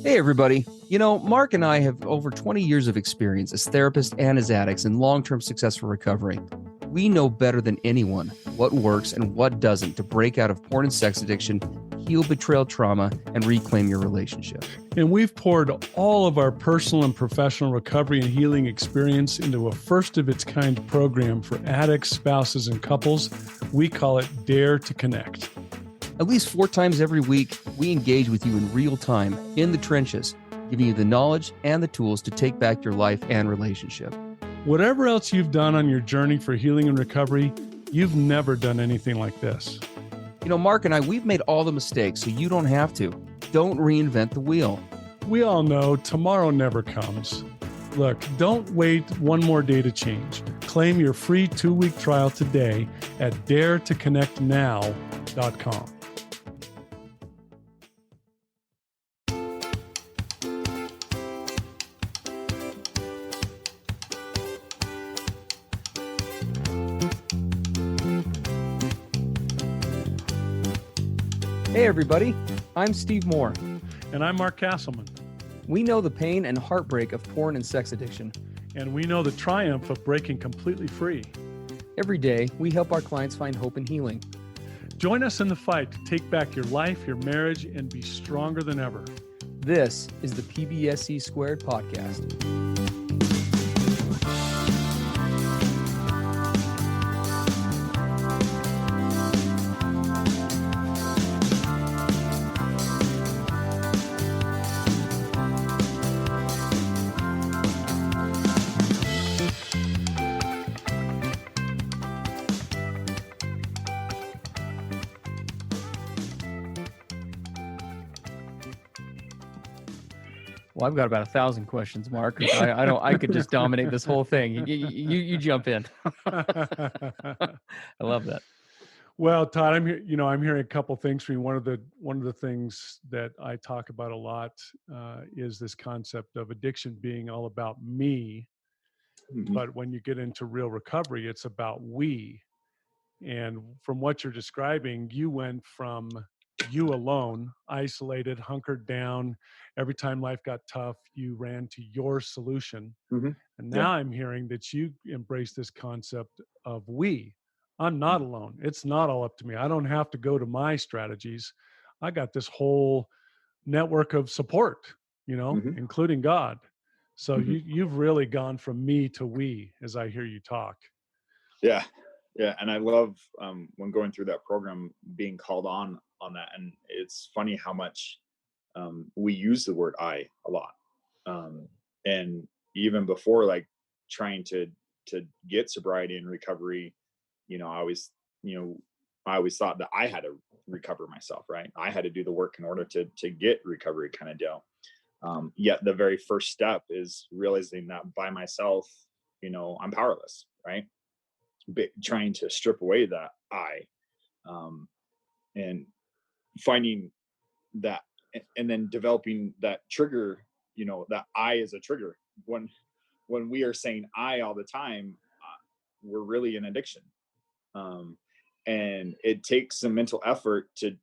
Hey, everybody. Mark and I have over 20 years of experience as therapists and as addicts in long-term successful recovery. We know better than anyone what works and what doesn't to break out of porn and sex addiction, heal betrayal trauma, and reclaim your relationship. And we've poured all of our personal and professional recovery and healing experience into a first-of-its-kind program for addicts, spouses, and couples. We call it Dare to Connect. At least 4 times every week, we engage with you in real time, in the trenches, giving you the knowledge and the tools to take back your life and relationship. Whatever else you've done on your journey for healing and recovery, you've never done anything like this. Mark and I, we've made all the mistakes, so you don't have to. Don't reinvent the wheel. We all know tomorrow never comes. Look, don't wait one more day to change. Claim your free 2-week trial today at daretoconnectnow.com. Hey, everybody. I'm Steve Moore. And I'm Mark Castleman. We know the pain and heartbreak of porn and sex addiction. And we know the triumph of breaking completely free. Every day, we help our clients find hope and healing. Join us in the fight to take back your life, your marriage, and be stronger than ever. This is the PBSC Squared podcast. Well, I've got about 1,000 questions, Mark. I could just dominate this whole thing. You jump in. I love that. Well, Todd, I'm here. I'm hearing a couple things from you. One of the things that I talk about a lot is this concept of addiction being all about me, but when you get into real recovery, it's about we. And from what you're describing, you went from you alone, isolated, hunkered down. Every time life got tough, you ran to your solution. Mm-hmm. And now I'm hearing that you embrace this concept of we. I'm not alone. It's not all up to me. I don't have to go to my strategies. I got this whole network of support, including God. So you've really gone from me to we as I hear you talk. Yeah. Yeah. And I love when going through that program being called on that. And it's funny how much we use the word I a lot. And even before like trying to get sobriety and recovery, I always thought that I had to recover myself, right? I had to do the work in order to get recovery kind of deal. Yet the very first step is realizing that by myself, I'm powerless, right? Trying to strip away that I, and finding that, and then developing that trigger, that I is a trigger. When we are saying I all the time, we're really in addiction. And it takes some mental effort to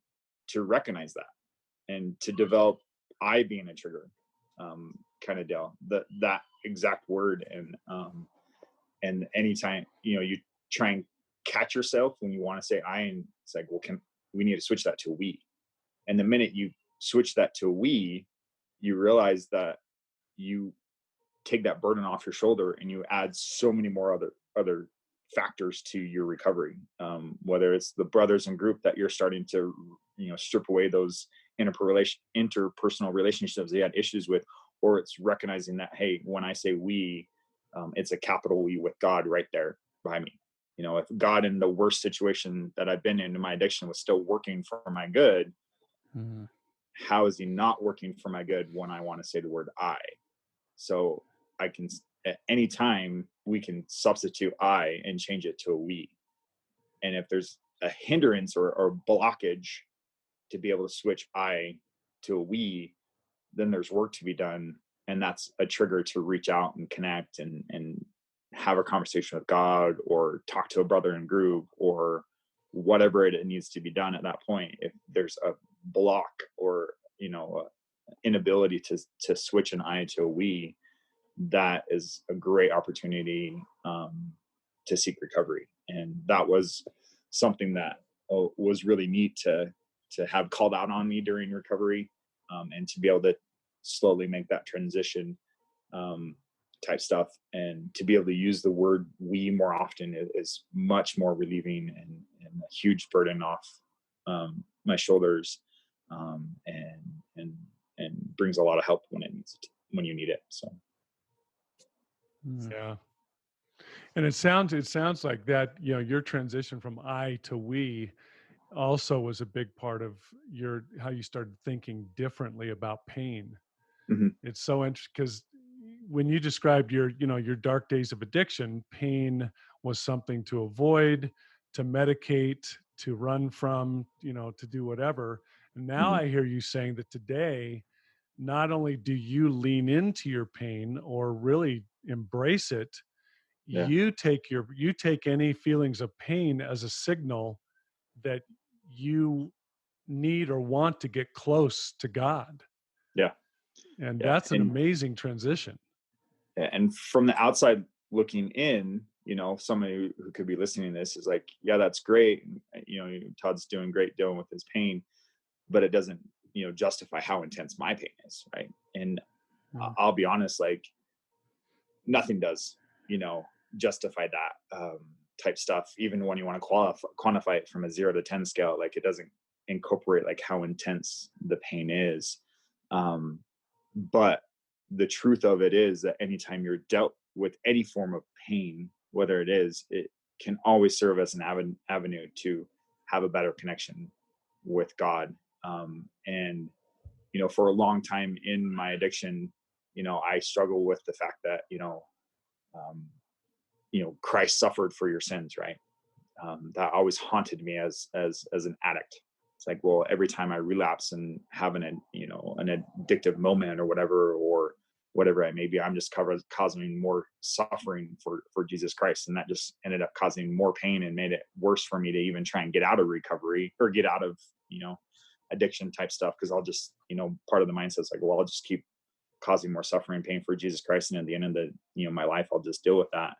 recognize that and to develop I being a trigger, kind of deal, that exact word. And anytime, you try and catch yourself when you want to say I, and it's like, well, we need to switch that to we. And the minute you switch that to we, you realize that you take that burden off your shoulder and you add so many more other factors to your recovery. Whether it's the brothers and group that you're starting to, strip away those interpersonal relationships you had issues with, or it's recognizing that, hey, when I say we, it's a capital We with God right there behind me. If God in the worst situation that I've been in my addiction was still working for my good, how is he not working for my good when I want to say the word I? So I can, at any time, we can substitute I and change it to a we. And if there's a hindrance or blockage to be able to switch I to a we, then there's work to be done. And that's a trigger to reach out and connect and have a conversation with God, or talk to a brother in group, or whatever it needs to be done at that point. If there's a block or, inability to switch an I to a we, that is a great opportunity to seek recovery. And that was something that was really neat to have called out on me during recovery, and to be able to slowly make that transition type stuff, and to be able to use the word we more often is much more relieving, and a huge burden off my shoulders, and brings a lot of help when you need it. So Yeah. And it sounds like that, your transition from I to we also was a big part of how you started thinking differently about pain. mhm, It's so interesting because when you described your dark days of addiction, pain was something to avoid, to medicate, to run from, to do whatever. And now mhm, I hear you saying that today, not only do you lean into your pain or really embrace it, yeah, you take any feelings of pain as a signal that you need or want to get close to God. yeah, And yeah. that's an amazing transition. And from the outside looking in, somebody who could be listening to this is like, yeah, that's great. Todd's doing great dealing with his pain, but it doesn't, justify how intense my pain is. Right. And Mm. I'll be honest, like nothing does, justify that type stuff. Even when you want to quantify it from a 0 to 10 scale, like it doesn't incorporate like how intense the pain is. But the truth of it is that anytime you're dealt with any form of pain, whether it can always serve as an avenue to have a better connection with God. And for a long time in my addiction, I struggle with the fact that um, Christ suffered for your sins, right? That always haunted me as an addict. It's like, well, every time I relapse and have an addictive moment or whatever it may be, I'm just causing more suffering for Jesus Christ, and that just ended up causing more pain and made it worse for me to even try and get out of recovery or get out of addiction type stuff, because I'll just part of the mindset is like, well, I'll just keep causing more suffering and pain for Jesus Christ, and at the end of the my life, I'll just deal with that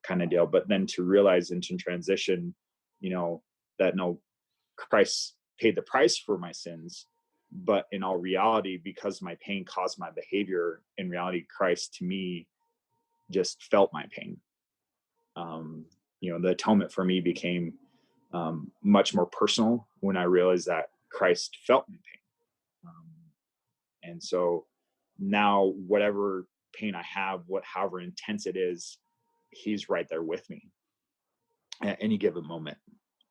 kind of deal. But then to realize into transition, that no, Christ paid the price for my sins, but in all reality, because my pain caused my behavior, in reality, Christ to me just felt my pain. The atonement for me became much more personal when I realized that Christ felt my pain. And so now whatever pain I have, however intense it is, he's right there with me at any given moment.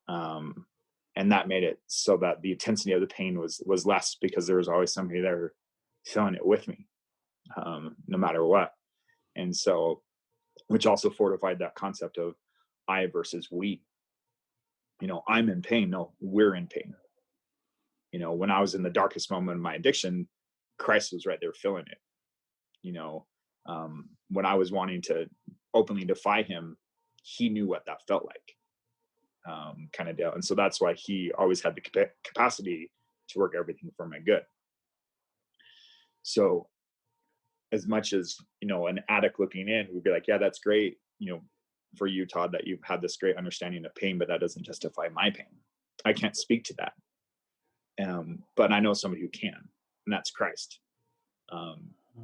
And that made it so that the intensity of the pain was less, because there was always somebody there feeling it with me, no matter what. And so, which also fortified that concept of I versus we. I'm in pain. No, we're in pain. When I was in the darkest moment of my addiction, Christ was right there feeling it. When I was wanting to openly defy him, he knew what that felt like, kind of deal. And so that's why he always had the capacity to work everything for my good. So as much as, an addict looking in would be like, yeah, that's great, for you, Todd, that you've had this great understanding of pain, but that doesn't justify my pain. I can't speak to that. But I know somebody who can, and that's Christ.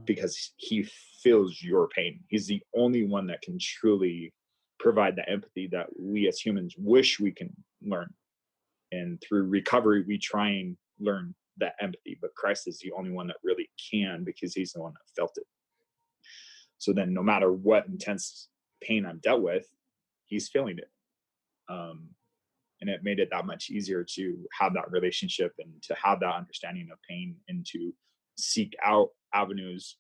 Because he feels your pain. He's the only one that can truly provide the empathy that we as humans wish we can learn. And through recovery, we try and learn that empathy, but Christ is the only one that really can, because he's the one that felt it. So then no matter what intense pain I'm dealt with, he's feeling it. And it made it that much easier to have that relationship and to have that understanding of pain, and to seek out avenues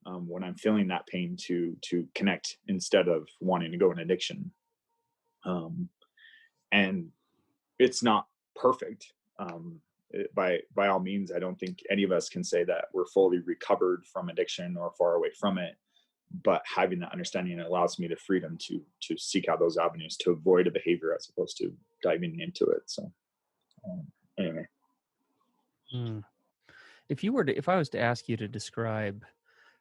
when I'm feeling that pain to connect, instead of wanting to go in addiction. And it's not perfect. By all means, I don't think any of us can say that we're fully recovered from addiction or far away from it. But having that understanding allows me the freedom to seek out those avenues to avoid a behavior as opposed to diving into it. So anyway. if I was to ask you to describe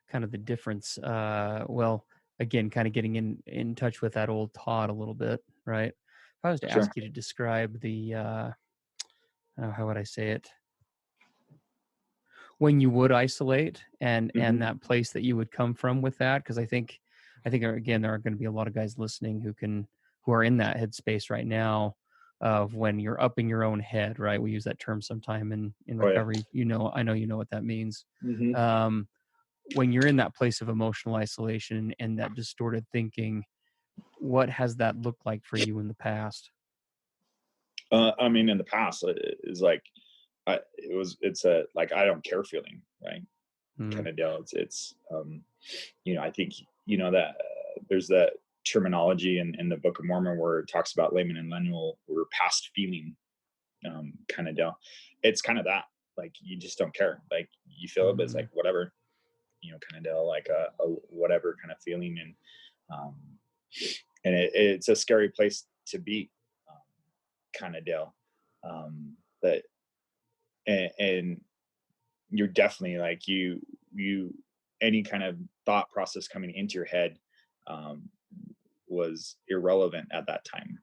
kind of the difference, well, again, kind of getting in touch with that old Todd a little bit, right? If I was to Sure. ask you to describe the, how would I say it? When you would isolate and that place that you would come from with that, because I think again there are going to be a lot of guys listening who are in that headspace right now of when you're up in your own head, right? We use that term sometime in Oh, yeah. recovery. I know you know what that means. Mhm. When you're in that place of emotional isolation and that distorted thinking, what has that looked like for you in the past? I mean, in the past, it is like, it's a like I don't care feeling, right? Mm, Kind of deal. I think that there's that terminology in the Book of Mormon where it talks about Laman and Lemuel were past feeling, kind of deal. It's kind of that, like you just don't care, like you feel it, but it's mm, like whatever, kind of deal, like a whatever kind of feeling, um, and it's a scary place to be, um, kind of deal. But and you're definitely like you any kind of thought process coming into your head, um, was irrelevant at that time.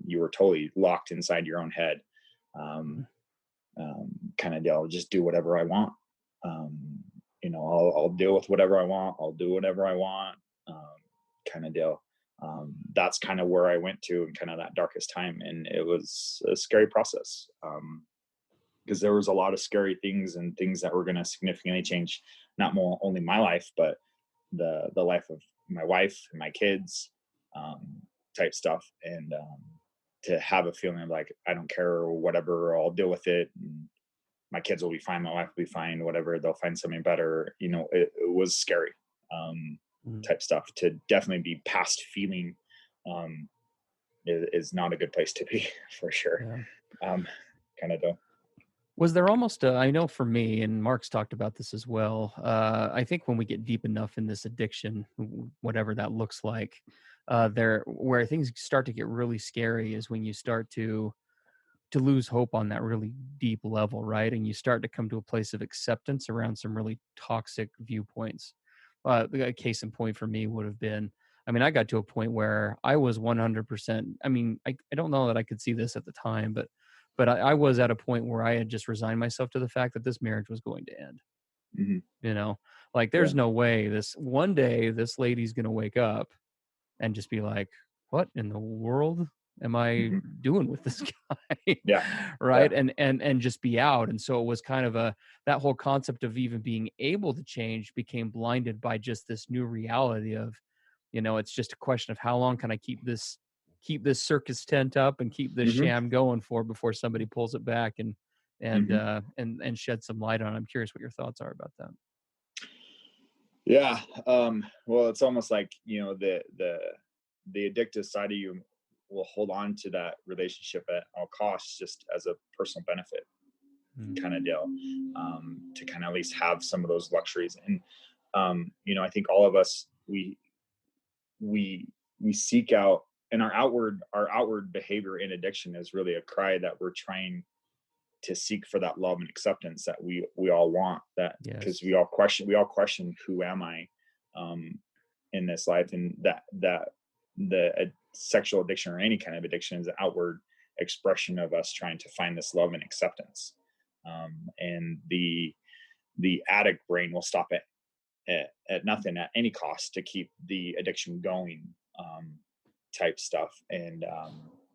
You were totally locked inside your own head, um, mm, kind of deal. Just do whatever I want. I'll deal with whatever I want. I'll do whatever I want. Kind of deal. That's kind of where I went to in kind of that darkest time, and it was a scary process. Because there was a lot of scary things and things that were going to significantly change not more only my life, but the life of my wife and my kids, um, type stuff. And to have a feeling of like I don't care or whatever, or I'll deal with it. And my kids will be fine, my wife will be fine, whatever. They'll find something better. It was scary, um, mm. type stuff. To definitely be past feeling, um, is not a good place to be for sure. Yeah. Kind of though. Was there almost I know for me, and Mark's talked about this as well. I think when we get deep enough in this addiction, whatever that looks like, there where things start to get really scary is when you start to lose hope on that really deep level, right? And you start to come to a place of acceptance around some really toxic viewpoints. The case in point for me would have been, I mean, I got to a point where I was 100%. I mean, I don't know that I could see this at the time, but I was at a point where I had just resigned myself to the fact that this marriage was going to end. Hmm. You know, like Yeah. there's no way this one day this lady's going to wake up and just be like, what in the world am I Hmm. doing with this guy? Yeah. Right. Yeah. And just be out. And so it was kind of that whole concept of even being able to change became blinded by just this new reality of, it's just a question of how long can I keep this circus tent up and keep this Hmm. sham going for before somebody pulls it back Hmm. and shed some light on it. I'm curious what your thoughts are about that. Yeah. Well, it's almost like, the addictive side of you will hold on to that relationship at all costs, just as a personal benefit Mm, kind of deal, to kind of at least have some of those luxuries. And, I think all of us, we, we seek out, and our outward behavior in addiction is really a cry that we're trying to seek for that love and acceptance that we all want, that because yes. we all question who am I, um in this life. And that the sexual addiction or any kind of addiction is an outward expression of us trying to find this love and acceptance. And the addict brain will stop at nothing at any cost to keep the addiction going, type stuff. And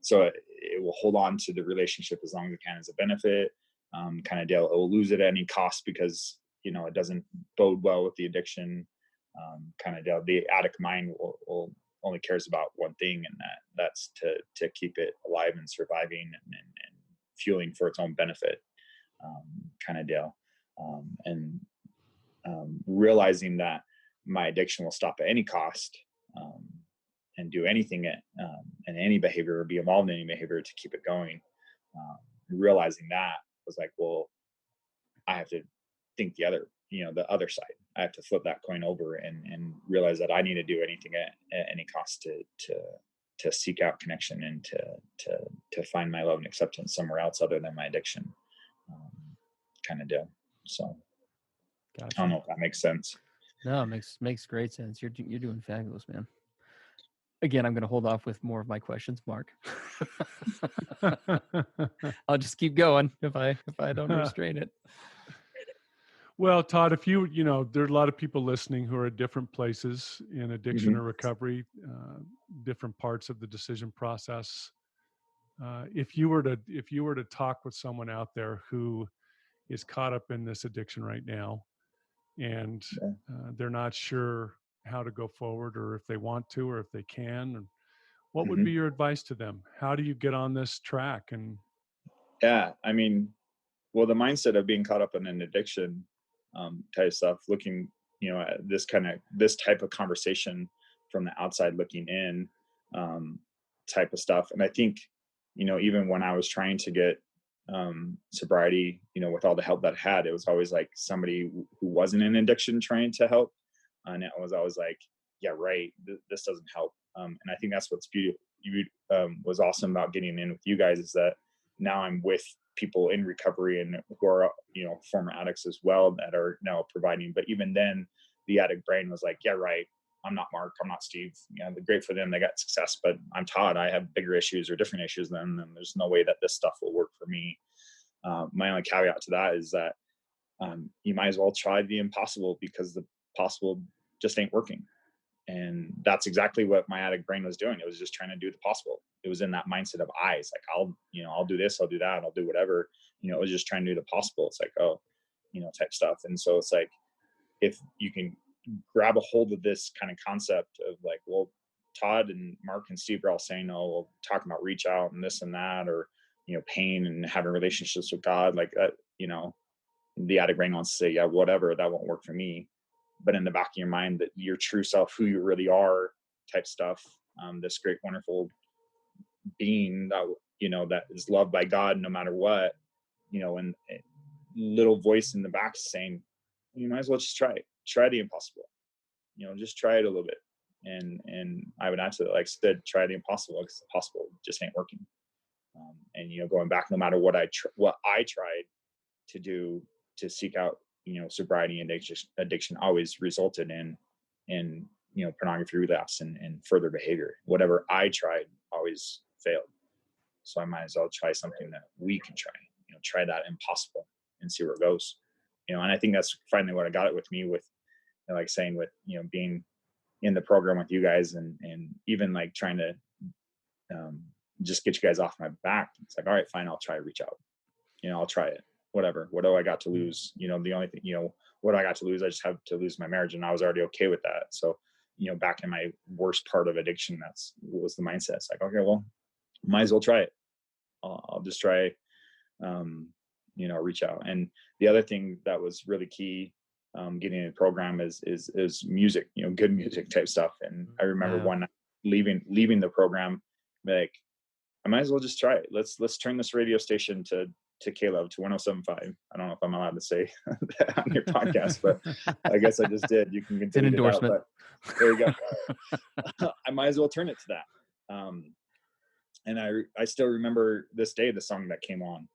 so it will hold on to the relationship as long as it can as a benefit, kind of deal. It will lose it at any cost because it doesn't bode well with the addiction, kind of deal. The addict mind will only cares about one thing, and that's to keep it alive and surviving, and fueling for its own benefit, kind of deal. And realizing that my addiction will stop at any cost, um, and do anything and any behavior or be involved in any behavior to keep it going. Realizing that was like, well, I have to think the other side. I have to flip that coin over and realize that I need to do anything at any cost to seek out connection and to find my love and acceptance somewhere else other than my addiction, kind of deal. So Gotcha. I don't know if that makes sense. No, it makes great sense. You're doing fabulous, man. Again, I'm going to hold off with more of my questions, Mark. I'll just keep going if I don't restrain it. Well, Todd, if you there are a lot of people listening who are at different places in addiction Mhm. or recovery, different parts of the decision process. If you were to talk with someone out there who is caught up in this addiction right now, and Yeah. they're not sure how to go forward, or if they want to, or if they can, and what would Mhm. be your advice to them? How do you get on this track? And Yeah, I mean, well, the mindset of being caught up in an addiction type stuff, looking, at this type of conversation from the outside looking in, type of stuff. And I think, even when I was trying to get sobriety, with all the help that I had, it was always like somebody who wasn't in addiction trying to help. And it was always like, yeah, right, this doesn't help. And I think that's what's beautiful, was awesome about getting in with you guys, is that now I'm with people in recovery and who are, former addicts as well, that are now providing. But even then, the addict brain was like, yeah, right, I'm not Mark, I'm not Steve. Great for them, they got success, but I'm Todd, I have bigger issues or different issues than them. There's no way that this stuff will work for me. My only caveat to that is that you might as well try the impossible, because the possible just ain't working. And that's exactly what my addict brain was doing. It was just trying to do the possible. It was in that mindset of eyes, like, I'll do this, I'll do that, I'll do whatever. It was just trying to do the possible. It's like, type stuff. And so it's like, if you can grab a hold of this kind of concept of like, well, Todd and Mark and Steve are all saying, oh, well, talking about reach out and this and that, or, pain and having relationships with God, like that, the addict brain wants to say, yeah, whatever, that won't work for me. But in the back of your mind, that your true self, who you really are, type stuff, this great, wonderful being that, that is loved by God no matter what, and little voice in the back saying, you might as well just try the impossible, just try it a little bit. And I would answer that, like I said, try the impossible, because the possible just ain't working. And, going back, no matter what I tried to do to seek out, sobriety and addiction always resulted in pornography relapse and further behavior. Whatever I tried always failed. So I might as well try something that we can try that impossible and see where it goes. And I think that's finally what I got it with me, with, like saying, with, being in the program with you guys, and even like trying to just get you guys off my back. It's like, all right, fine, I'll try to reach out. I'll try it. Whatever. What do I got to lose? The only thing, what do I got to lose? I just have to lose my marriage, and I was already okay with that. So, back in my worst part of addiction, was the mindset. It's like, okay, well, might as well try it. I'll just try, reach out. And the other thing that was really key, getting in the program is music, good music type stuff. And I remember one night leaving the program, like, I might as well just try it. Let's turn this radio station to Caleb, to 107.5. I don't know if I'm allowed to say that on your podcast, but I guess I just did. You can continue an endorsement. But there you go. I might as well turn it to that. And I still remember this day the song that came on.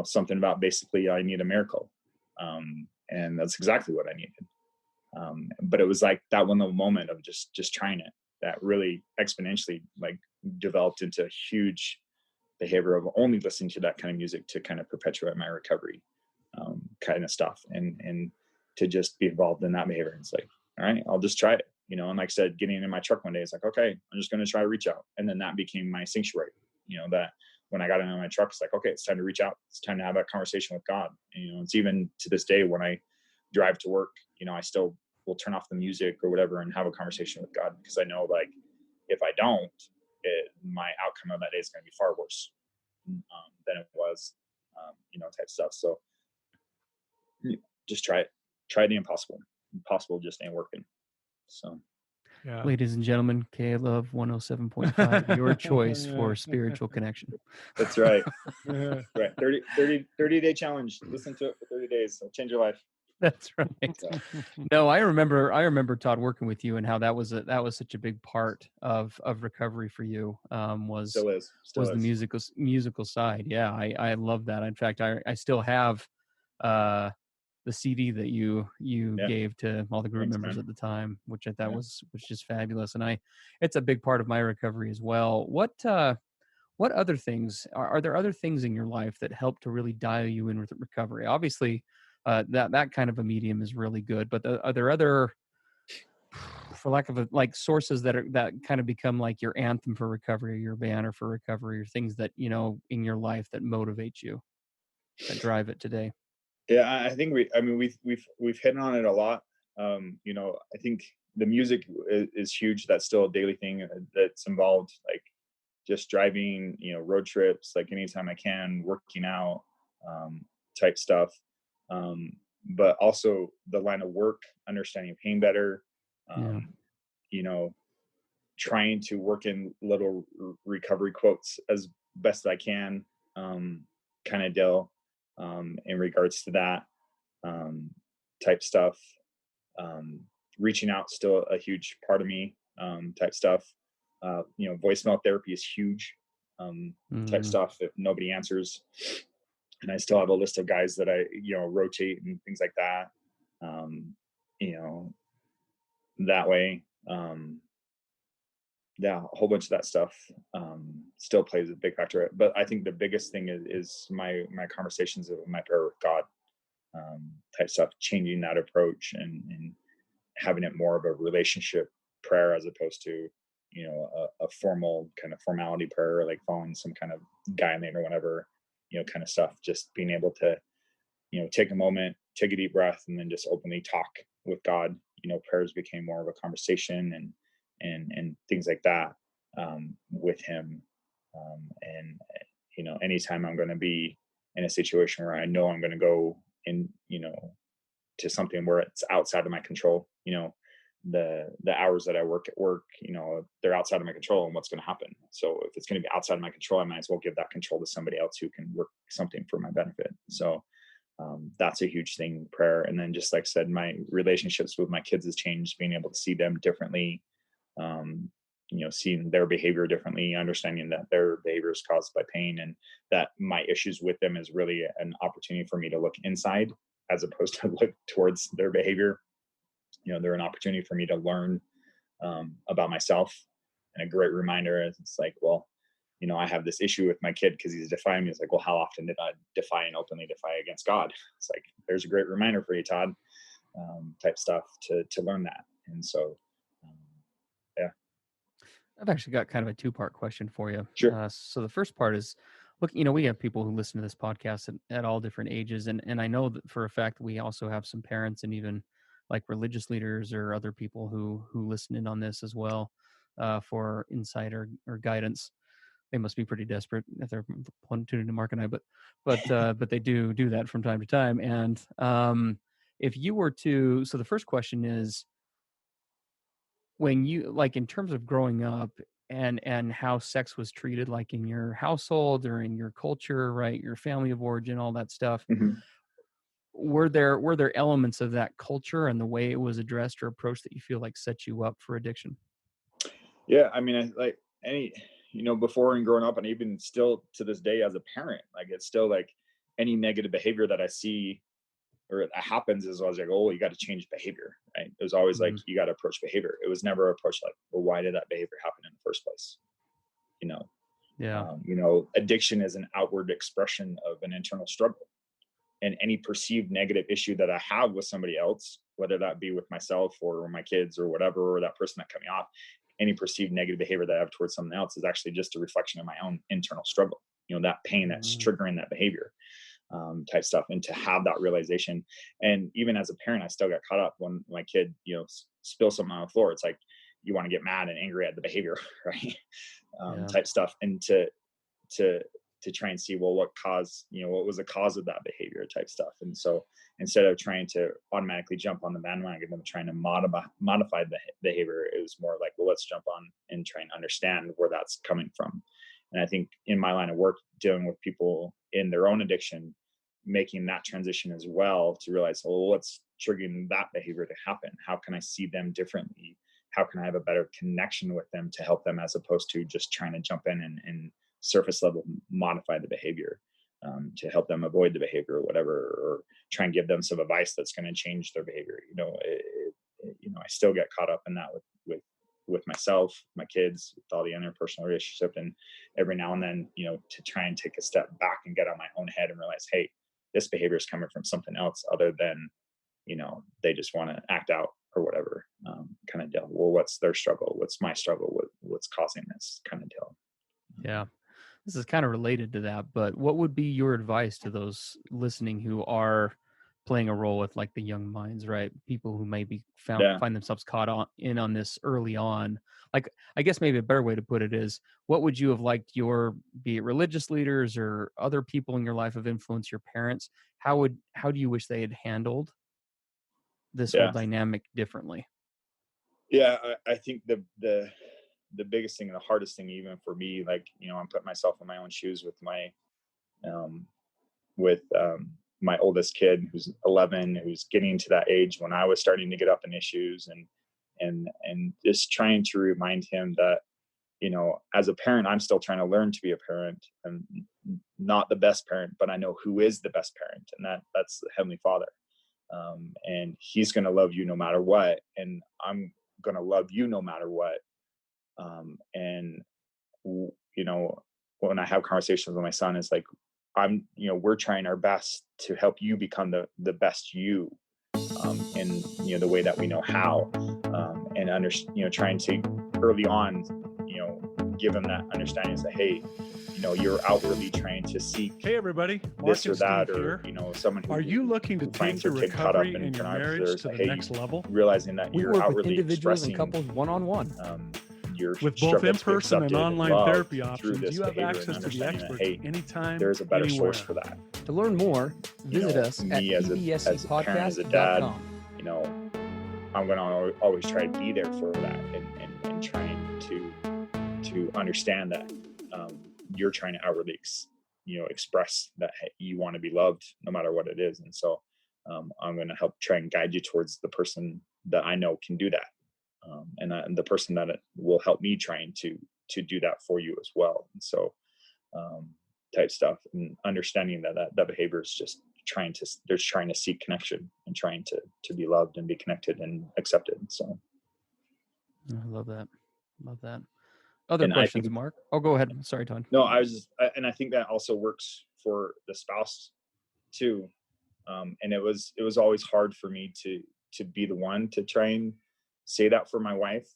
Something about basically I need a miracle, and that's exactly what I needed. But it was like that one little moment of just trying it that really exponentially like developed into a huge behavior of only listening to that kind of music to kind of perpetuate my recovery, kind of stuff, and to just be involved in that behavior. And it's like, all right, I'll just try it, and like I said, getting in my truck one day, it's like, okay, I'm just going to try to reach out. And then that became my sanctuary, that when I got into my truck, it's like, okay, it's time to reach out. It's time to have that conversation with God. And, it's even to this day when I drive to work, I still will turn off the music or whatever and have a conversation with God, because I know, like, if I don't, my outcome of that day is going to be far worse than it was, type stuff. So just try it. Try the impossible. Impossible just ain't working. So, yeah. Ladies and gentlemen, Caleb 107.5, your choice for spiritual connection. That's right. Right. 30-day challenge. Listen to it for 30 days. It'll change your life. That's right. No, I remember Todd working with you, and how that was such a big part of recovery for you. Was the musical side. Yeah, I love that. In fact, I still have the CD that you Yeah. gave to all the group Thanks, members man. at the time, which I thought Yeah. was just fabulous. And it's a big part of my recovery as well. What other things are there other things in your life that help to really dial you in with recovery? Obviously, that kind of a medium is really good, but are there other, for lack of like sources that kind of become like your anthem for recovery, or your banner for recovery, or things that, in your life that motivate you, that drive it today? Yeah, I think we've hit on it a lot. I think the music is huge. That's still a daily thing that's involved, like just driving, road trips, like anytime I can, working out, type stuff. Um, but also the line of work, understanding pain better, Yeah. um, you know, trying to work in little recovery quotes as best I can, kind of deal, in regards to that, um, type stuff. Um, Reaching out still a huge part of me, type stuff. Voicemail therapy is huge, type Mm, stuff. If nobody answers, and I still have a list of guys that I rotate and things like that. Um, you know that way. Yeah, a whole bunch of that stuff, still plays a big factor. But I think the biggest thing is my conversations with my prayer with God, type stuff, changing that approach and having it more of a relationship prayer as opposed to a formal kind of formality prayer, like following some kind of guideline or whatever, kind of stuff. Just being able to take a moment, take a deep breath, and then just openly talk with God. Prayers became more of a conversation and things like that, with Him. And anytime I'm going to be in a situation where I know I'm going to go in, to something where it's outside of my control, the hours that I work at work, they're outside of my control and what's going to happen. So if it's going to be outside of my control, I might as well give that control to somebody else who can work something for my benefit. So that's a huge thing, prayer. And then just like I said, my relationships with my kids has changed, being able to see them differently, um, seeing their behavior differently, understanding that their behavior is caused by pain, and that my issues with them is really an opportunity for me to look inside as opposed to look towards their behavior. They're an opportunity for me to learn, about myself. And a great reminder is, it's like, well, I have this issue with my kid because he's defying me. It's like, well, how often did I defy and openly defy against God? It's like, there's a great reminder for you, Todd, type stuff to learn that. And so, um, yeah, I've actually got kind of a two-part question for you. sure. So the first part is, look, we have people who listen to this podcast at all different ages, and I know that for a fact we also have some parents and even like religious leaders or other people who listen in on this as well, for insight or guidance. They must be pretty desperate if they're tuning to Mark and I, but they do that from time to time. And if you were to, so the first question is, when you, like, in terms of growing up and how sex was treated, like in your household or in your culture, right, your family of origin, all that stuff, Hmm. were there elements of that culture and the way it was addressed or approached that you feel like set you up for addiction? Yeah, I mean, like any, before and growing up, and even still to this day as a parent, like it's still like any negative behavior that I see or that happens is always like, oh, you got to change behavior, right? It was always like, Mhm. you got to approach behavior. It was never approached like, well, why did that behavior happen in the first place? You know, Yeah. Addiction is an outward expression of an internal struggle, and any perceived negative issue that I have with somebody else, whether that be with myself or my kids or whatever, or that person that cut me off, any perceived negative behavior that I have towards someone else is actually just a reflection of my own internal struggle. That pain that's Mhm. triggering that behavior, type stuff. And to have that realization, and even as a parent, I still got caught up when my kid, spills something on the floor. It's like you want to get mad and angry at the behavior, right? Yeah. Type stuff, and to try and see, well, what was the cause of that behavior, type stuff. And so instead of trying to automatically jump on the bandwagon and trying to modify the behavior, it was more like, well, let's jump on and try and understand where that's coming from. And I think in my line of work, dealing with people in their own addiction, making that transition as well, to realize, well, what's triggering that behavior to happen? How can I see them differently? How can I have a better connection with them to help them, as opposed to just trying to jump in and surface level modify the behavior? to help them avoid the behavior or whatever, or try and give them some advice that's going to change their behavior. I still get caught up in that with myself, my kids, with all the interpersonal relationship, and every now and then, to try and take a step back and get out my own head and realize, hey, this behavior is coming from something else other than, they just want to act out or whatever, kind of deal. Well, what's their struggle? What's my struggle? What's causing this kind of deal? Yeah. This is kind of related to that, but what would be your advice to those listening who are playing a role with like the young minds, right? People who maybe find themselves in on this early on. Like, I guess maybe a better way to put it is, what would you have liked be it religious leaders or other people in your life of influence, your parents, how do you wish they had handled this whole dynamic differently? Yeah, I think the biggest thing and the hardest thing, even for me, like, I'm putting myself in my own shoes with my oldest kid, who's 11, who's getting to that age when I was starting to get up in issues, and just trying to remind him that, as a parent, I'm still trying to learn to be a parent, and not the best parent, but I know who is the best parent, and that's the Heavenly Father. And he's going to love you no matter what. And I'm going to love you no matter what. When I have conversations with my son, it's like, we're trying our best to help you become the best you, in, the way that we know how, and trying to early on, give him that understanding, say, hey, you're outwardly trying to seek, hey everybody, this or that, or someone who, are you looking to take your recovery and your marriage to the next level? Realizing that we you're work outwardly with individuals expressing, and couples one-on-one, with both in-person and online therapy options. You have access to the experts anytime, there's a better anywhere. source for that. To learn more, visit us at pbscpodcast.com. I'm going to always try to be there for that, and trying to understand that, you're trying to outwardly express that, hey, you want to be loved no matter what it is. And so I'm going to help try and guide you towards the person that I know can do that, and the person that will help me trying to do that for you as well. And so type stuff, and understanding that behavior is just trying to seek connection and trying to be loved and be connected and accepted. So I love that. Other questions, Mark? Oh, go ahead. Sorry, Todd. No, and I think that also works for the spouse too. And it was always hard for me to be the one to try and say that for my wife,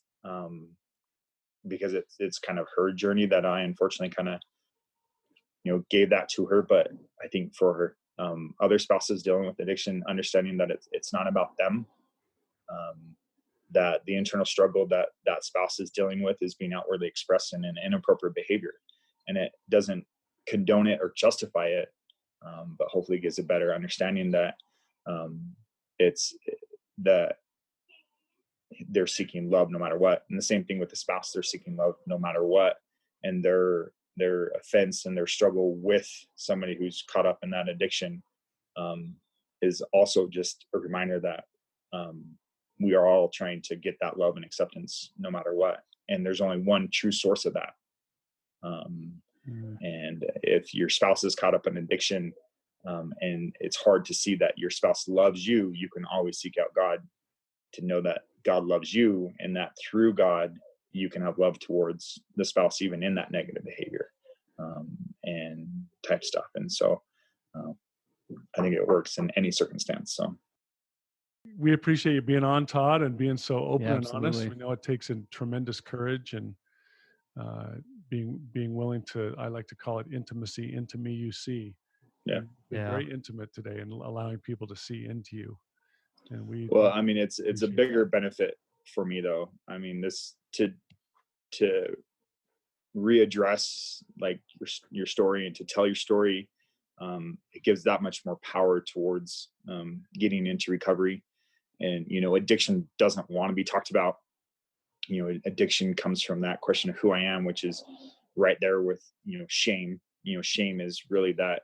because it's kind of her journey that I unfortunately kind of, gave that to her. But I think for her, other spouses dealing with addiction, understanding that it's not about them, that the internal struggle that spouse is dealing with is being outwardly expressed in an inappropriate behavior, and it doesn't condone it or justify it, but hopefully gives a better understanding that it's that they're seeking love no matter what. And the same thing with the spouse, they're seeking love no matter what, and their offense and their struggle with somebody who's caught up in that addiction is also just a reminder that we are all trying to get that love and acceptance no matter what. And there's only one true source of that. And if your spouse is caught up in addiction, and it's hard to see that your spouse loves you, you can always seek out God to know that God loves you, and that through God, you can have love towards the spouse, even in that negative behavior, and type stuff. And so I think it works in any circumstance. So we appreciate you being on, Todd, and being so open and honest. We know it takes a tremendous courage and being willing to, I like to call it intimacy, into me you see. Yeah. Been very intimate today, and allowing people to see into you. And it's a bigger benefit for me though. I mean, this to readdress like your story and to tell your story, it gives that much more power towards getting into recovery. And addiction doesn't want to be talked about. Addiction comes from that question of who I am, which is right there with shame. Shame is really that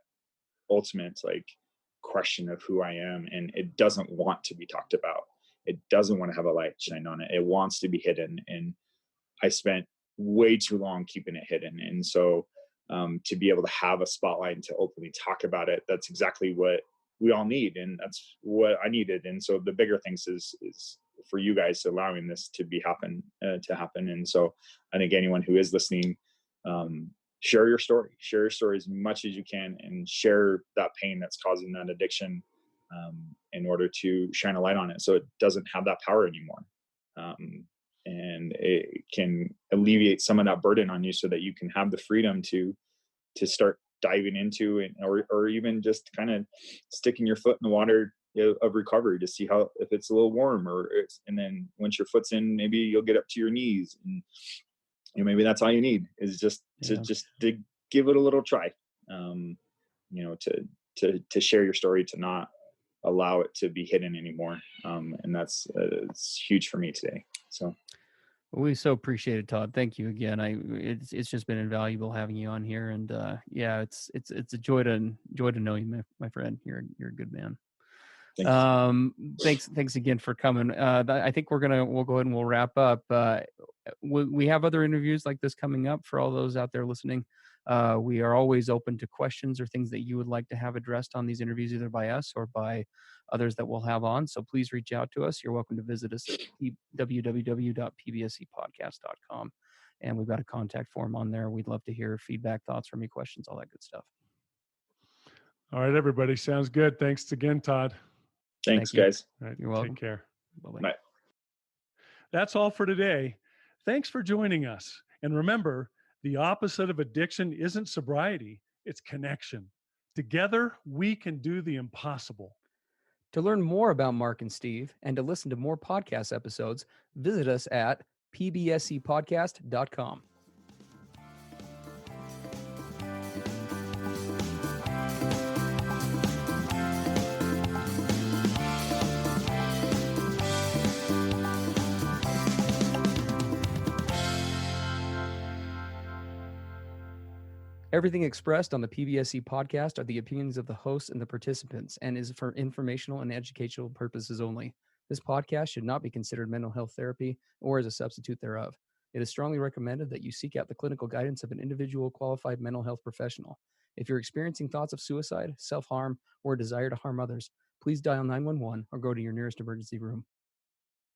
ultimate like question of who I am, and it doesn't want to be talked about. It doesn't want to have a light shine on it. It wants to be hidden, and I spent way too long keeping it hidden. And so to be able to have a spotlight and to openly talk about it. That's exactly what we all need, and that's what I needed. And so the bigger things is for you guys allowing this to happen. And so I think anyone who is listening, share your story as much as you can, and share that pain that's causing that addiction, in order to shine a light on it so it doesn't have that power anymore. And it can alleviate some of that burden on you so that you can have the freedom to start diving into it, or even just kind of sticking your foot in the water of recovery to see how, if it's a little warm, and then once your foot's in, maybe you'll get up to your knees, and maybe that's all you need is just to give it a little try, to share your story, to not allow it to be hidden anymore. And that's it's huge for me today. So we so appreciate it, Todd. Thank you again. It's just been invaluable having you on here, and it's a joy to know you, my friend. You're a good man. Thanks again for coming. I think we'll go ahead and we'll wrap up. We have other interviews like this coming up for all those out there listening. We are always open to questions or things that you would like to have addressed on these interviews, either by us or by others that we'll have on. So please reach out to us. You're welcome to visit us at www.pbscpodcast.com. And we've got a contact form on there. We'd love to hear feedback, thoughts from you, questions, all that good stuff. All right, everybody. Sounds good. Thanks again, Todd. Thanks, guys. All right, you're welcome. Take care. Bye-bye. Bye. That's all for today. Thanks for joining us. And remember, the opposite of addiction isn't sobriety, it's connection. Together, we can do the impossible. To learn more about Mark and Steve and to listen to more podcast episodes, visit us at pbscpodcast.com. Everything expressed on the PBSC podcast are the opinions of the hosts and the participants and is for informational and educational purposes only. This podcast should not be considered mental health therapy or as a substitute thereof. It is strongly recommended that you seek out the clinical guidance of an individual qualified mental health professional. If you're experiencing thoughts of suicide, self-harm, or a desire to harm others, please dial 911 or go to your nearest emergency room.